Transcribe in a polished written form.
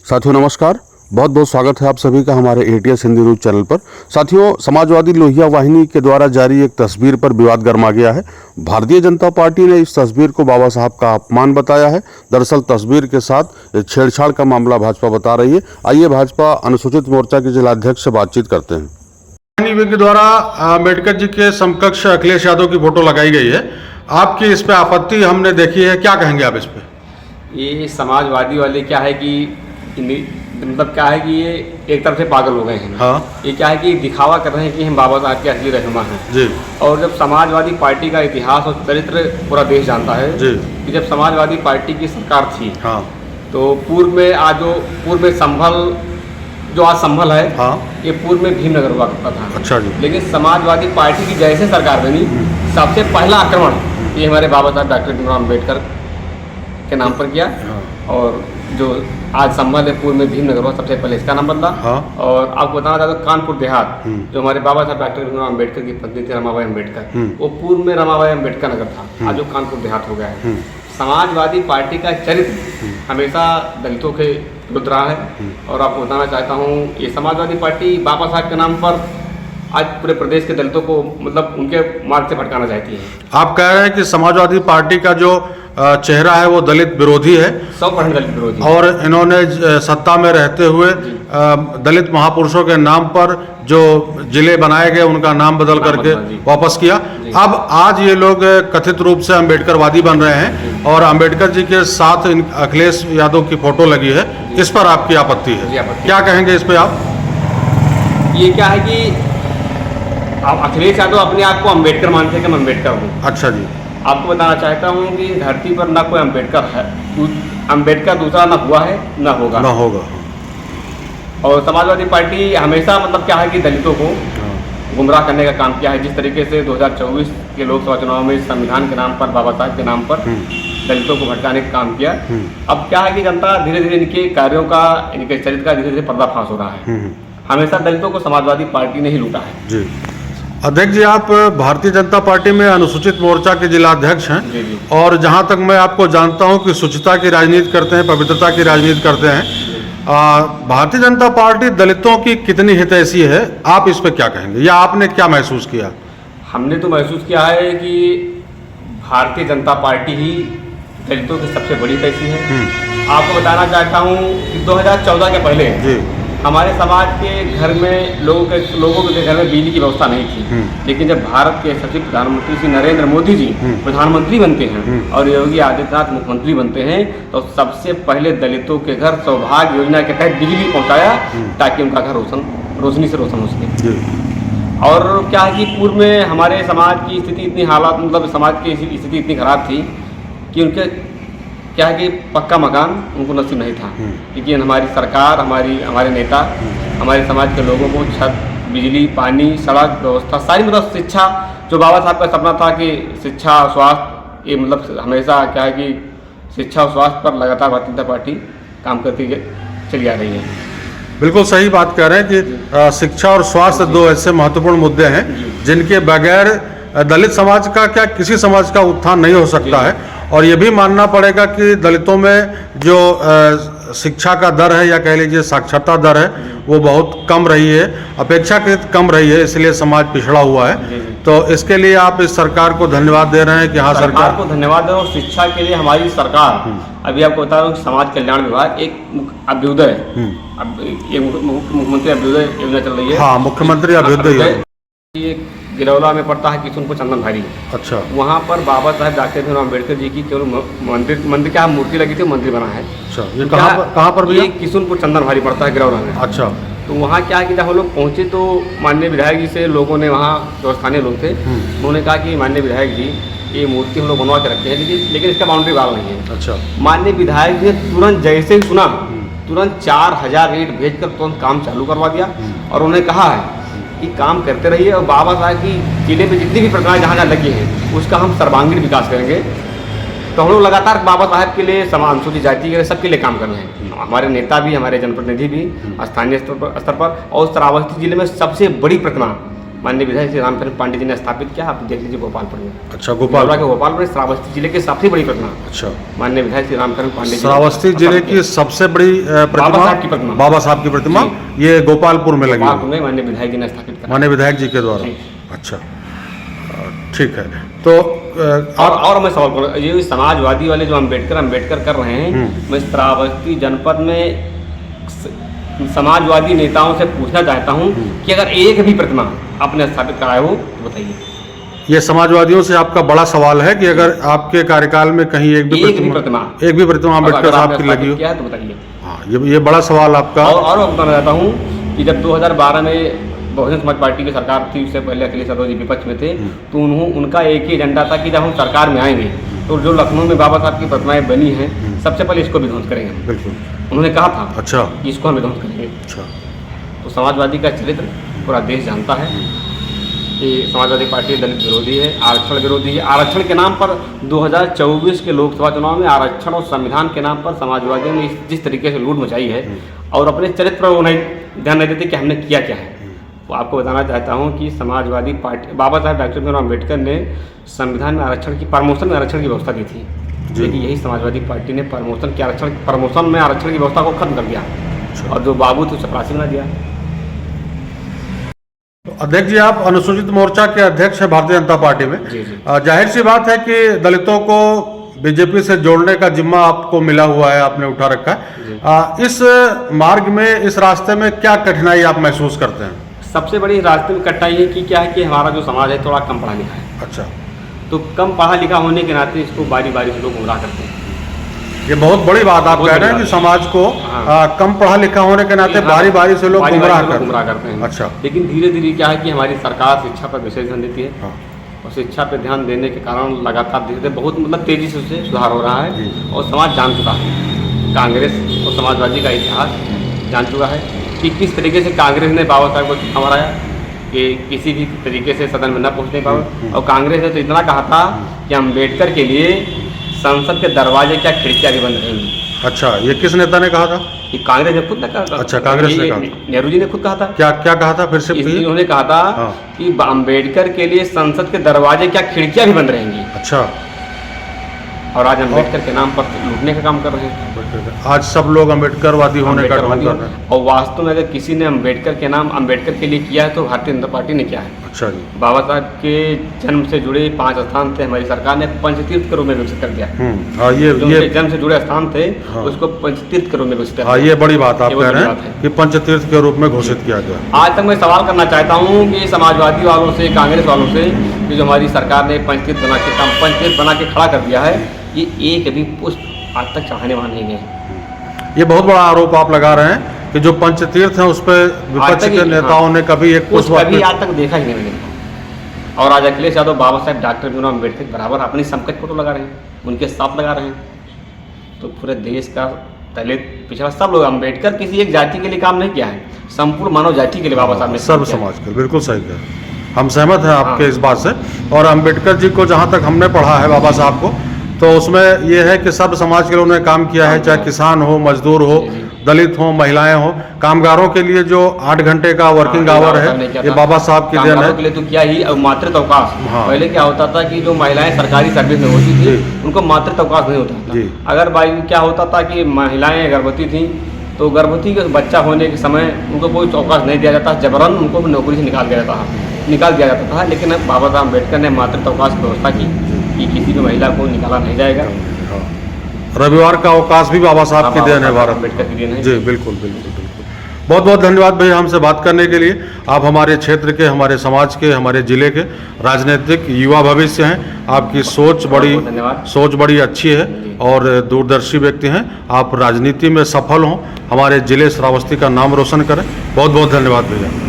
साथियों नमस्कार, बहुत बहुत स्वागत है आप सभी का हमारे एटीएस हिंदी न्यूज चैनल पर। साथियों, समाजवादी लोहिया वाहिनी के द्वारा जारी एक तस्वीर पर विवाद गर्मा गया है। भारतीय जनता पार्टी ने इस तस्वीर को बाबा साहब का अपमान बताया है। दरअसल तस्वीर के साथ एक छेड़छाड़ का मामला भाजपा बता रही है। आइए भाजपा अनुसूचित मोर्चा के जिलाध्यक्ष से बातचीत करते हैं। के द्वारा अम्बेडकर जी के समकक्ष अखिलेश यादव की फोटो लगाई गई है, आपकी इस पे आपत्ति हमने देखी है, क्या कहेंगे आप इस पे? ये समाजवादी वाले क्या है कि मतलब क्या है कि ये एक तरफ से पागल हो गए हैं। हाँ। ये क्या है कि दिखावा कर रहे हैं कि हम बाबा साहब के असली रहनुमा हैं जी। और जब समाजवादी पार्टी का इतिहास और चरित्र पूरा देश जानता है जी कि जब समाजवादी पार्टी की सरकार थी, हाँ, तो पूर्व में संभल जो आज संभल है, हाँ, ये पूर्व में भीमनगर हुआ करता था। अच्छा जी। लेकिन समाजवादी पार्टी की जैसे सरकार बनी, सबसे पहला आक्रमण ये हमारे बाबा साहब डॉक्टर भीमराव अम्बेडकर के नाम पर किया। हाँ। और जो आज संभल है, पूर्व में भीमनगर हुआ, सबसे पहले इसका नाम बदला। हाँ। और आपको बताना चाहता हूँ, कानपुर देहात जो हमारे बाबा साहब डॉक्टर भीमराव अम्बेडकर की पत्नी थी रमाबाई अम्बेडकर, वो पूर्व में रमाबाई अम्बेडकर नगर था, आज जो कानपुर देहात हो गया है। समाजवादी पार्टी का चरित्र हमेशा दलितों के विरुद्ध रहा है। और आपको बताना चाहता हूँ, ये समाजवादी पार्टी बाबा साहब के नाम पर आज पूरे प्रदेश के दलितों को मतलब उनके मार्ग से भटकाना चाहती है। आप कह रहे हैं कि समाजवादी पार्टी का जो चेहरा है वो दलित विरोधी है, 100% दलित विरोधी, और इन्होंने सत्ता में रहते हुए दलित महापुरुषों के नाम पर जो जिले बनाए गए उनका नाम बदल करके वापस किया। अब आज ये लोग कथित रूप से अम्बेडकरवादी बन रहे हैं और अम्बेडकर जी के साथ अखिलेश यादव की फोटो लगी है, इस पर आपकी आपत्ति है, क्या कहेंगे इस पे आप? ये क्या है कि अब अखिलेश यादव अपने आप को अम्बेडकर मानते हैं कि मैं अम्बेडकर हूँ। अच्छा जी। आपको बताना चाहता हूँ कि धरती पर ना कोई अम्बेडकर है, अम्बेडकर दूसरा ना हुआ है ना होगा। और समाजवादी पार्टी हमेशा मतलब क्या है कि दलितों को गुमराह करने का काम किया है। जिस तरीके से 2024 के लोकसभा चुनाव में संविधान के नाम पर, बाबा साहब के नाम पर दलितों को भटकाने का काम किया। अब क्या है कि जनता धीरे धीरे इनके कार्यों का, इनके चरित्र का धीरे धीरे पर्दाफाश हो रहा है। हमेशा दलितों को समाजवादी पार्टी ने ही लूटा है। जी। अध्यक्ष जी, आप भारतीय जनता पार्टी में अनुसूचित मोर्चा के जिलाध्यक्ष हैं। जी जी। और जहां तक मैं आपको जानता हूं कि शुचिता की राजनीति करते हैं, पवित्रता की राजनीति करते हैं। भारतीय जनता पार्टी दलितों की कितनी हितैषी है, आप इस पर क्या कहेंगे, या आपने क्या महसूस किया? हमने तो महसूस किया है कि भारतीय जनता पार्टी ही दलितों की सबसे बड़ी हितैषी है। आपको बताना चाहता हूँ कि 2014 के पहले जी हमारे समाज के घर में लोगों के घर में बिजली की व्यवस्था नहीं थी। लेकिन जब भारत के सचिव प्रधानमंत्री श्री नरेंद्र मोदी जी प्रधानमंत्री बनते हैं और योगी आदित्यनाथ मुख्यमंत्री बनते हैं, तो सबसे पहले दलितों के घर सौभाग्य योजना के तहत बिजली पहुंचाया ताकि उनका घर रोशनी से रोशन हो सके। और क्या है कि पूर्व में हमारे समाज की स्थिति इतनी हालात, मतलब समाज की स्थिति इतनी खराब थी कि उनके क्या है कि पक्का मकान उनको नसीब नहीं था। लेकिन हमारी सरकार, हमारे नेता हमारे समाज के लोगों को छत, बिजली, पानी, सड़क व्यवस्था सारी, मतलब शिक्षा, जो बाबा साहब का सपना था कि शिक्षा, स्वास्थ्य, ये मतलब हमेशा क्या है कि शिक्षा और स्वास्थ्य पर लगातार भारतीय जनता पार्टी काम करती चली आ रही है। बिल्कुल सही बात कह रहे हैं कि शिक्षा और स्वास्थ्य दो ऐसे महत्वपूर्ण मुद्दे हैं जिनके बगैर दलित समाज का, क्या किसी समाज का उत्थान नहीं हो सकता है। और ये भी मानना पड़ेगा कि दलितों में जो शिक्षा का दर है, या कह लीजिए साक्षरता दर है, वो बहुत कम रही है, अपेक्षाकृत कम रही है, इसलिए समाज पिछड़ा हुआ है। तो इसके लिए आप इस सरकार को धन्यवाद दे रहे हैं कि हाँ, सरकार को धन्यवाद दे रहा हूँ। शिक्षा के लिए हमारी सरकार, अभी आपको बता रहा हूँ, समाज कल्याण विभाग एक अभ्युदय, अब ये मुख्यमंत्री अभ्युदय योजना चल रही है। हाँ, मुख्यमंत्री अभ्युदय गिरौला में पड़ता है किशुनपुर चंदन भारी। अच्छा। वहाँ पर बाबा साहब डॉक्टर भीमराव अम्बेडकर जी की केवल मंदिर क्या मूर्ति लगी थी, मंदिर बना है। अच्छा। ये कहाँ पर भी? किशुनपुर चंदन भारी पड़ता है गिरौला में। अच्छा। तो वहाँ क्या है कि जब हम लोग पहुँचे तो माननीय विधायक जी से लोगों ने, वहाँ जो स्थानीय लोग थे, उन्होंने कहा कि माननीय विधायक जी, ये मूर्ति हम लोग बनवा के रखते हैं, लेकिन इसका बाउंड्री वाल नहीं है। अच्छा। माननीय विधायक जी ने तुरंत जैसे ही सुना, तुरंत 4000 ईंट भेजकर तुरंत काम चालू करवा दिया। और उन्होंने कहा है कि काम करते रहिए और बाबा साहब की जिले में जितनी भी प्रक्रियाएं जहाँ लगी हैं उसका हम सर्वांगीण विकास करेंगे। तो हम लोग लगातार बाबा साहब के लिए, अनुसूचित जाति के लिए, सबके लिए काम कर रहे हैं। हमारे नेता भी, हमारे जनप्रतिनिधि भी स्थानीय स्तर पर और श्रावस्ती जिले में सबसे बड़ी प्रतिमा माननीय विधायक श्री रामचंद्र पांडे जी ने स्थापित किया। आप देख लीजिए गोपालपुर में। अच्छा, गोपाल के गोपालपुर श्रावस्ती जिले की सबसे बड़ी प्रतिमा। अच्छा, माननीय विधायक श्री रामचंद्र पांडे जी श्रावस्ती जिले की सबसे बड़ी प्रतिमा बाबा साहब की प्रतिमा ये गोपालपुर में लगी है, माननीय विधायक जी ने स्थापित किया, माननीय विधायक जी के द्वारा। अच्छा, ठीक है। तो और मैं सवाल करूँ, ये समाजवादी वाले जो अम्बेडकर कर रहे हैं, मैं श्रावस्ती जनपद में समाजवादी नेताओं से पूछना चाहता हूं कि अगर एक भी प्रतिमा आपने स्थापित कराया हो तो बताइए। ये समाजवादियों से आपका बड़ा सवाल है कि अगर आपके कार्यकाल में कहीं एक भी प्रतिमा अम्बेडकर साहब की लगी हो तो बताइए। हाँ, ये बड़ा सवाल आपका। और मैं बताना चाहता हूँ कि जब 2012 में बहुजन समाज पार्टी की सरकार थी, उससे पहले अखिलेश यादव जी विपक्ष में थे, तो उनका एक ही एजेंडा था कि जब हम सरकार में आएंगे तो जो लखनऊ में बाबा साहब की प्रतिमाएं बनी हैं, सबसे पहले इसको भी ध्वंस करेंगे। बिल्कुल, उन्होंने कहा था। अच्छा, कि इसको हम ध्वंस करेंगे। अच्छा, तो समाजवादी का चरित्र पूरा देश जानता है कि समाजवादी पार्टी दलित विरोधी है, आरक्षण विरोधी है। आरक्षण के नाम पर 2024 के लोकसभा चुनाव में आरक्षण और संविधान के नाम पर समाजवादियों ने जिस तरीके से लूट मचाई है और अपने चरित्र पर उन्हें ध्यान नहीं देते कि हमने किया क्या है। तो आपको बताना चाहता हूं कि समाजवादी पार्टी बाबा साहब डॉक्टर भीमराव अम्बेडकर ने संविधान में आरक्षण की व्यवस्था दी थी, लेकिन यही समाजवादी पार्टी ने प्रमोशन में आरक्षण की व्यवस्था को खत्म कर दिया और जो बाबू थे उसे प्राची बना दिया। अध्यक्ष जी, आप अनुसूचित मोर्चा के अध्यक्ष हैं भारतीय जनता पार्टी में। जाहिर सी बात है कि दलितों को बीजेपी से जोड़ने का जिम्मा आपको मिला हुआ है, आपने उठा रखा है। इस मार्ग में, इस रास्ते में क्या कठिनाई आप महसूस करते हैं? सबसे बड़ी रास्ते में कठिनाई है कि क्या है कि हमारा जो समाज है थोड़ा कम पढ़ा लिखा है। अच्छा, तो कम पढ़ा लिखा होने के नाते इसको बारी बारी से लोग गुमराह करते हैं। ये बहुत बड़ी बात आप कह रहे हैं कि समाज को कम पढ़ा लिखा होने के नाते बारी बारी से लोग गुमराह करते हैं। अच्छा, लेकिन धीरे धीरे क्या है कि हमारी सरकार शिक्षा पर विशेष ध्यान देती है और शिक्षा पर ध्यान देने के कारण लगातार धीरे धीरे बहुत तेजी से उससे सुधार हो रहा है और समाज जान चुका है, कांग्रेस और समाजवादी का इतिहास जान चुका है कि किस तरीके से कांग्रेस ने बाबा साहब को चुनाव हराया कि किसी भी तरीके से सदन में न पहुंचने पाए। और कांग्रेस ने तो इतना कहा था कि अम्बेडकर के लिए संसद के दरवाजे क्या खिड़कियां भी बंद रहेंगी। अच्छा, ये किस नेता ने कहा था? ये कांग्रेस ने खुद ने कहा था। अच्छा, कांग्रेस ने कहा, नेहरू जी ने खुद कहा था। क्या कहा था फिर से? उन्होंने कहा था कि अम्बेडकर के लिए संसद के दरवाजे क्या खिड़कियां भी बंद रहेंगी। अच्छा, और आज अम्बेडकर के नाम पर लूटने का काम कर रहे हैं। आज सब लोग अम्बेडकरवादी होने का काम कर रहे हैं और वास्तव में अगर किसी ने अम्बेडकर के नाम अम्बेडकर के लिए किया है तो भारतीय जनता पार्टी ने किया है। अच्छा जी, बाबा साहब के जन्म से जुड़े 5 स्थान थे, हमारी सरकार ने पंचतीर्थ के रूप में विकसित कर दिया। ये जन्म से जुड़े स्थान थे उसको पंचतीर्थ के रूप में विकसित कर दिया। ये बड़ी बात आप कह रहे हैं कि पंचतीर्थ के रूप में घोषित किया गया। आज तक मैं सवाल करना चाहता हूँ कि समाजवादी वालों से, कांग्रेस वालों से कि जो हमारी सरकार ने पंचतीर्थ बना के खड़ा कर दिया है, ये एक भी पुष्प आज तक चढ़ाने वाले नहीं गए। ये बहुत बड़ा आरोप आप लगा रहे हैं कि जो पंचतीर्थ हैं उस पर विपक्ष के नेताओं ने कभी एक पुष्प आज तक देखा ही नहीं। और आज अखिलेश यादव बाबा साहब डॉक्टर भीमराव अम्बेडकर के बराबर अपनी समकक्ष फोटो लगा रहे हैं, उनके साथ लगा रहे हैं। तो पूरे देश का दलित पिछड़ा सब लोग, अम्बेडकर किसी एक जाति के लिए काम नहीं किया है, संपूर्ण मानव जाति के लिए बाबा साहब ने सर्व समाज के। बिल्कुल सही कहा, हम सहमत हैं आपके इस बात से। और अम्बेडकर जी को जहाँ तक हमने पढ़ा है बाबा साहब को, तो उसमें ये है कि सब समाज के लिए उन्होंने काम किया है, चाहे किसान हो, मजदूर हो, दलित हो, महिलाएं हो, कामगारों के लिए जो 8 घंटे का वर्किंग आवर है, ये बाबा साहब की देन है। के लिए तो क्या ही मातृत्व अवकाश, पहले क्या होता था कि जो महिलाएं सरकारी सर्विस में होती थी उनको मातृत्व अवकाश नहीं होता था। अगर क्या होता था कि महिलाएं गर्भवती थी तो गर्भवती के बच्चा होने के समय उनको कोई अवकाश नहीं दिया जाता, जबरन उनको नौकरी से निकाल दिया जाता था। लेकिन बाबा साहब अम्बेडकर ने मातृत्व अवकाश की व्यवस्था की कि किसी भी महिला को निकाला नहीं जाएगा। रविवार का अवकाश भी बाबा साहब की देन है, भारत अम्बेडकर की देन है। जी बिल्कुल। बहुत बहुत धन्यवाद भैया हमसे बात करने के लिए। आप हमारे क्षेत्र के, हमारे समाज के, हमारे जिले के राजनीतिक युवा भविष्य हैं। आपकी सोच बड़ी अच्छी है और दूरदर्शी व्यक्ति हैं। आप राजनीति में सफल हों, हमारे जिले श्रावस्ती का नाम रोशन करें। बहुत बहुत धन्यवाद भैया।